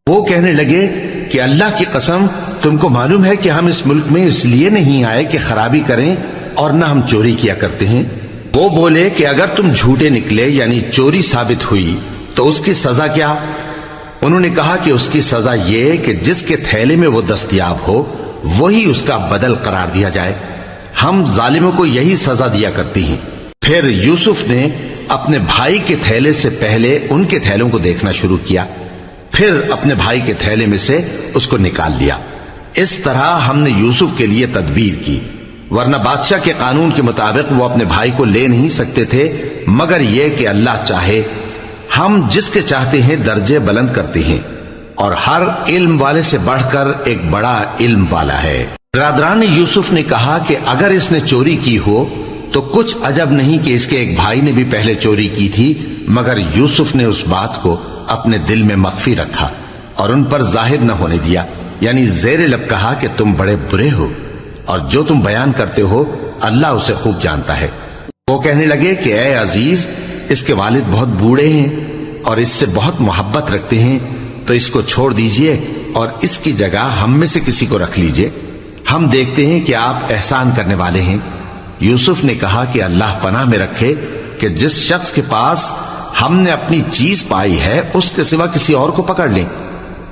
وہ کہنے لگے کہ اللہ کی قسم تم کو معلوم ہے کہ ہم اس ملک میں اس لیے نہیں آئے کہ خرابی کریں اور نہ ہم چوری کیا کرتے ہیں۔ وہ بولے کہ اگر تم جھوٹے نکلے یعنی چوری ثابت ہوئی تو اس کی سزا کیا؟ انہوں نے کہا کہ اس کی سزا یہ کہ جس کے تھیلے میں وہ دستیاب ہو وہی اس کا بدل قرار دیا جائے۔ ہم ظالموں کو یہی سزا دیا کرتی ہیں۔ پھر یوسف نے اپنے بھائی کے تھیلے سے پہلے ان کے تھیلوں کو دیکھنا شروع کیا، پھر اپنے بھائی کے تھیلے میں سے اس کو نکال لیا۔ اس طرح ہم نے یوسف کے لیے تدبیر کی، ورنہ بادشاہ کے قانون کے مطابق وہ اپنے بھائی کو لے نہیں سکتے تھے مگر یہ کہ اللہ چاہے۔ ہم جس کے چاہتے ہیں درجے بلند کرتے ہیں، اور ہر علم والے سے بڑھ کر ایک بڑا علم والا ہے۔ برادران یوسف نے کہا کہ اگر اس نے چوری کی ہو تو کچھ عجب نہیں کہ اس کے ایک بھائی نے بھی پہلے چوری کی تھی، مگر یوسف نے اس بات کو اپنے دل میں مخفی رکھا اور ان پر ظاہر نہ ہونے دیا، یعنی زیر لب کہا کہ تم بڑے برے ہو اور جو تم بیان کرتے ہو اللہ اسے خوب جانتا ہے۔ وہ کہنے لگے کہ اے عزیز، اس کے والد بہت بوڑھے ہیں اور اس سے بہت محبت رکھتے ہیں، تو اس کو چھوڑ دیجئے اور اس کی جگہ ہم میں سے کسی کو رکھ لیجئے، ہم دیکھتے ہیں کہ آپ احسان کرنے والے ہیں۔ یوسف نے کہا کہ اللہ پناہ میں رکھے کہ جس شخص کے پاس ہم نے اپنی چیز پائی ہے اس کے سوا کسی اور کو پکڑ لیں،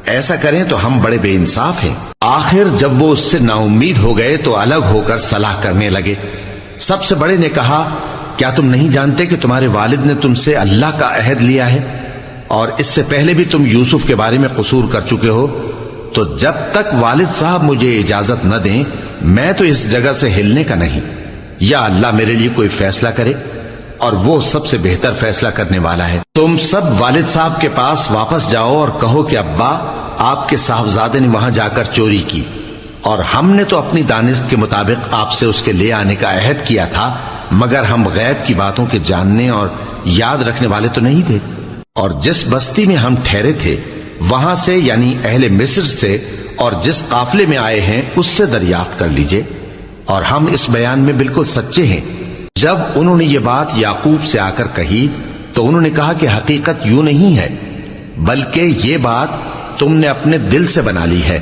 ایسا کریں تو ہم بڑے بے انصاف ہیں۔ آخر جب وہ اس سے نا امید ہو گئے تو الگ ہو کر صلاح کرنے لگے۔ سب سے بڑے نے کہا کیا تم نہیں جانتے کہ تمہارے والد نے تم سے اللہ کا عہد لیا ہے اور اس سے پہلے بھی تم یوسف کے بارے میں قصور کر چکے ہو؟ تو جب تک والد صاحب مجھے اجازت نہ دیں میں تو اس جگہ سے ہلنے کا نہیں، یا اللہ میرے لیے کوئی فیصلہ کرے اور وہ سب سے بہتر فیصلہ کرنے والا ہے۔ تم سب والد صاحب کے پاس واپس جاؤ اور کہو کہ ابا آپ کے صاحبزادے نے وہاں جا کر چوری کی، اور ہم نے تو اپنی دانست کے مطابق آپ سے اس کے لے آنے کا عہد کیا تھا، مگر ہم غیب کی باتوں کے جاننے اور یاد رکھنے والے تو نہیں تھے، اور جس بستی میں ہم ٹھہرے تھے وہاں سے یعنی اہل مصر سے اور جس قافلے میں آئے ہیں اس سے دریافت کر لیجئے، اور ہم اس بیان میں بالکل سچے ہیں۔ جب انہوں نے یہ بات یعقوب سے آ کر کہی تو انہوں نے کہا کہ حقیقت یوں نہیں ہے، بلکہ یہ بات تم نے اپنے دل سے بنا لی ہے،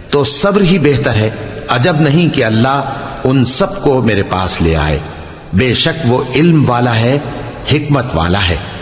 تو صبر ہی بہتر ہے۔ عجب نہیں کہ اللہ ان سب کو میرے پاس لے آئے، بے شک وہ علم والا ہے، حکمت والا ہے۔